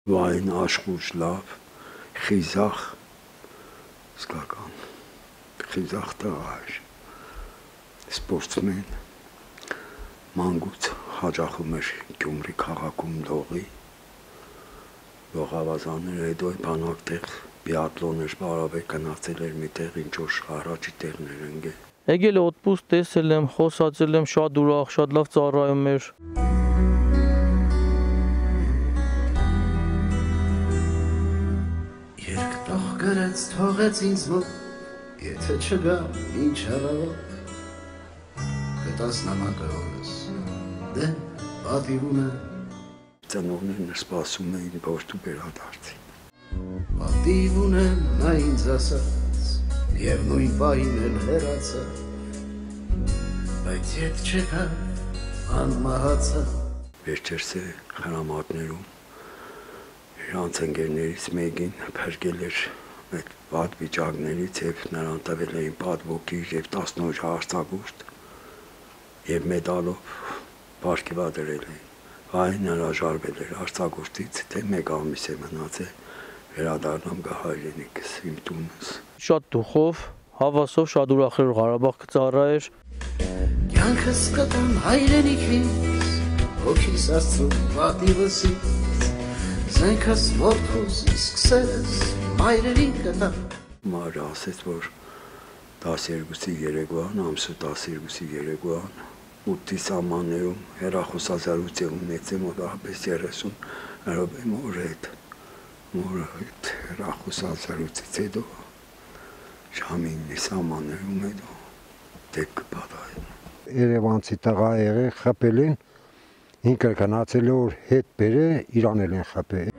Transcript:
Վային աշխուժ լավ, խիզախ, իսկական, խիզախ տղա էր, սպորտսմեն, մանկուց հաճախում էր Գյումրի քաղաքում լողի, լողավազաններ, հետո բանակտեղ բիատլոն էր, բարավետ գնացել էր մի տեղ, ինչ-որ առաջի տեղներ ընկել։ Եկել օդպուստ, տեսել եմ, խոսացել եմ, շատ ուրախ, շատ լավ ծառայում էր։ Երկտող գրեց, թողեց ինձ մոտ, եթե չգա ինչ հավավոտ, կտաս նամակը օրս, դե պատիվ ունեմ։ Ծնողներն սպասում էին, որ դու վերադարձի։ Պատիվ ունեմ, նա ինձ ասաց, և նույն պահին էլ հեռացա, բայց ետ չեկա, անմահացա։ Վերջերս է խրամատներում իրանց ընկերներից մեկին փրկել էր այդ վատ վիճակներից և նրան տվել էին պատվոգիր և 10 օր արձակուրդ և մեդալով պարգևատրել էին։ Այն հրաժարվել էր արձակուրդից, թե 1 ամիս է մնացել վերադառնամ գա հայրենիքս, իմ տունս։ Շատ դուխով, հավասով, շատ ուրախ էր Ղարաբաղ կծառայեր։ Կյանքս կտամ հայրենիքից, հոգիս Աստծու պատիվս ինձ, զենքս որդուս իսկ սերս մայրերին կտամ։ Մարը ասեց, որ 12-ի երեկոյան, ամսու 12-ի երեկոյան, 8-ի սահմաններում հեռախոսազրույց ունեցել մոտավորապես 30 րոպե մորը հետ հեռախոսազրույցից հետո ժամի 9-ի սահմաններում հետո դեպք կպատահել։ Երևանցի տղա եղել, խփել են, ինքը գնացել որ հետ բերե, իրան էլ են խփել։